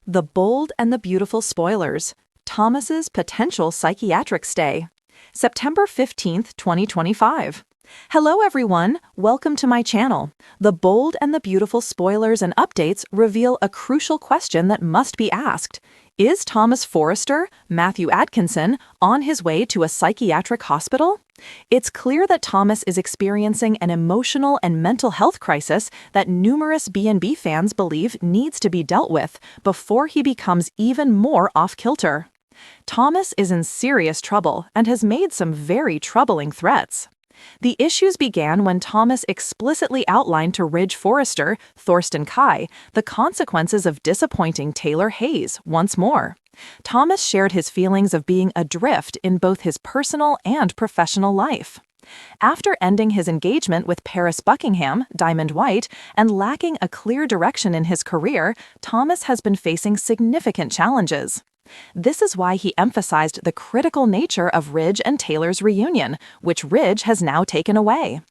The Bold and the Beautiful Spoilers, Thomas's Potential Psychiatric Stay. September 15th, 2025. Hello everyone, welcome to my channel. The Bold and the Beautiful Spoilers and updates reveal a crucial question that must be asked. Is Thomas Forrester, Matthew Atkinson, on his way to a psychiatric hospital? It's clear that Thomas is experiencing an emotional and mental health crisis that numerous B&B fans believe needs to be dealt with before he becomes even more off-kilter. Thomas is in serious trouble and has made some very troubling threats. The issues began when Thomas explicitly outlined to Ridge Forrester, Thorsten Kai, the consequences of disappointing Taylor Hayes once more. Thomas shared his feelings of being adrift in both his personal and professional life. After ending his engagement with Paris Buckingham, Diamond White, and lacking a clear direction in his career, Thomas has been facing significant challenges. This is why he emphasized the critical nature of Ridge and Taylor's reunion, which Ridge has now taken away.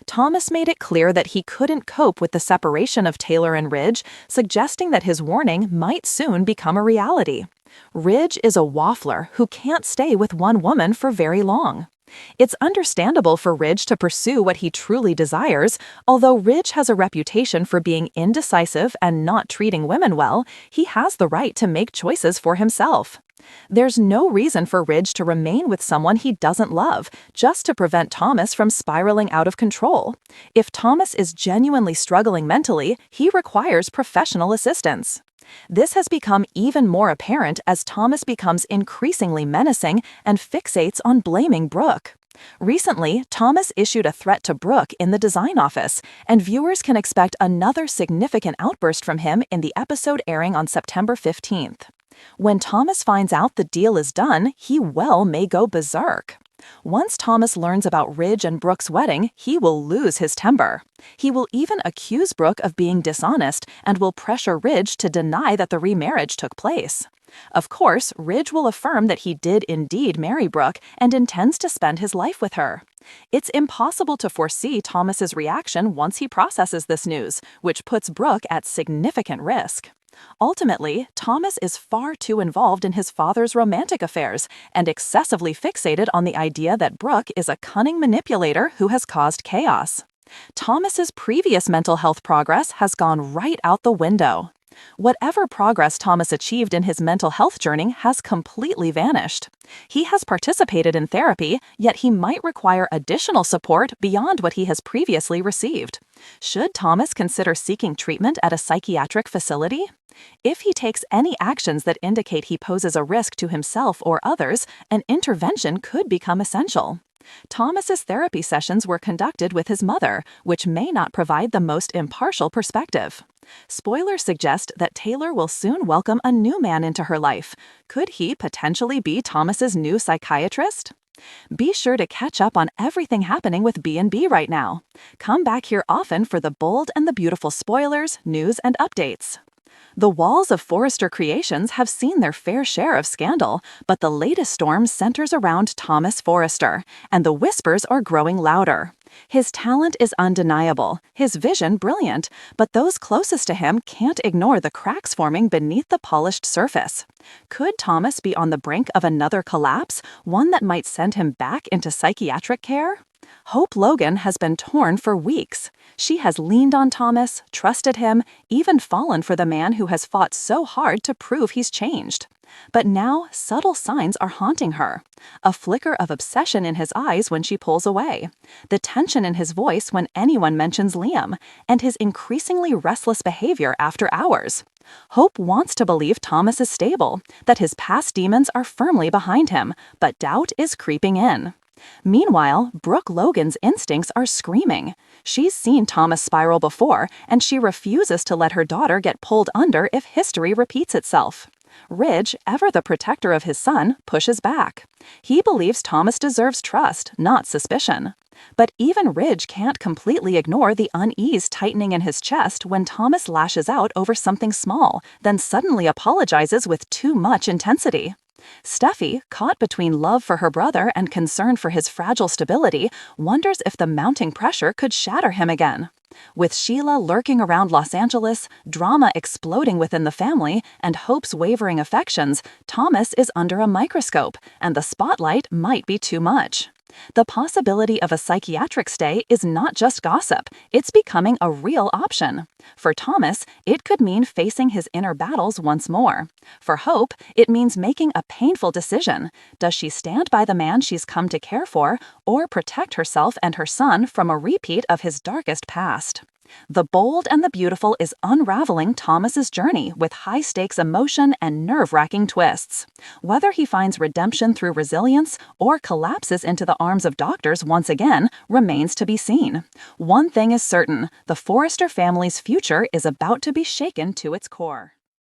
Thomas made it clear that he couldn't cope with the separation of Taylor and Ridge, suggesting that his warning might soon become a reality. Ridge is a waffler who can't stay with one woman for very long. It's understandable for Ridge to pursue what he truly desires. Although Ridge has a reputation for being indecisive and not treating women well, he has the right to make choices for himself. There's no reason for Ridge to remain with someone he doesn't love, just to prevent Thomas from spiraling out of control. If Thomas is genuinely struggling mentally, he requires professional assistance. This has become even more apparent as Thomas becomes increasingly menacing and fixates on blaming Brooke. Recently, Thomas issued a threat to Brooke in the design office, and viewers can expect another significant outburst from him in the episode airing on September 15th. When Thomas finds out the deal is done, he well may go berserk. Once Thomas learns about Ridge and Brooke's wedding, he will lose his temper. He will even accuse Brooke of being dishonest and will pressure Ridge to deny that the remarriage took place. Of course, Ridge will affirm that he did indeed marry Brooke and intends to spend his life with her. It's impossible to foresee Thomas's reaction once he processes this news, which puts Brooke at significant risk. Ultimately, Thomas is far too involved in his father's romantic affairs and excessively fixated on the idea that Brooke is a cunning manipulator who has caused chaos. Thomas's previous mental health progress has gone right out the window. Whatever progress Thomas achieved in his mental health journey has completely vanished. He has participated in therapy, yet he might require additional support beyond what he has previously received. Should Thomas consider seeking treatment at a psychiatric facility? If he takes any actions that indicate he poses a risk to himself or others, an intervention could become essential. Thomas's therapy sessions were conducted with his mother, which may not provide the most impartial perspective. Spoilers suggest that Taylor will soon welcome a new man into her life. Could he potentially be Thomas's new psychiatrist? Be sure to catch up on everything happening with B&B right now. Come back here often for the Bold and the Beautiful spoilers, news, and updates. The walls of Forrester Creations have seen their fair share of scandal, but the latest storm centers around Thomas Forrester, and the whispers are growing louder. His talent is undeniable, his vision brilliant, but those closest to him can't ignore the cracks forming beneath the polished surface. Could Thomas be on the brink of another collapse, one that might send him back into psychiatric care? Hope Logan has been torn for weeks. She has leaned on Thomas, trusted him, even fallen for the man who has fought so hard to prove he's changed. But now, subtle signs are haunting her. A flicker of obsession in his eyes when she pulls away, the tension in his voice when anyone mentions Liam, and his increasingly restless behavior after hours. Hope wants to believe Thomas is stable, that his past demons are firmly behind him, but doubt is creeping in. Meanwhile, Brooke Logan's instincts are screaming. She's seen Thomas spiral before, and she refuses to let her daughter get pulled under if history repeats itself. Ridge, ever the protector of his son, pushes back. He believes Thomas deserves trust, not suspicion. But even Ridge can't completely ignore the unease tightening in his chest when Thomas lashes out over something small, then suddenly apologizes with too much intensity. Steffi, caught between love for her brother and concern for his fragile stability, wonders if the mounting pressure could shatter him again. With Sheila lurking around Los Angeles, drama exploding within the family, and Hope's wavering affections, Thomas is under a microscope, and the spotlight might be too much. The possibility of a psychiatric stay is not just gossip, it's becoming a real option. For Thomas, it could mean facing his inner battles once more. For Hope, it means making a painful decision. Does she stand by the man she's come to care for, or protect herself and her son from a repeat of his darkest past? The Bold and the Beautiful is unraveling Thomas's journey with high-stakes emotion and nerve-wracking twists. Whether he finds redemption through resilience or collapses into the arms of doctors once again remains to be seen. One thing is certain, the Forrester family's future is about to be shaken to its core.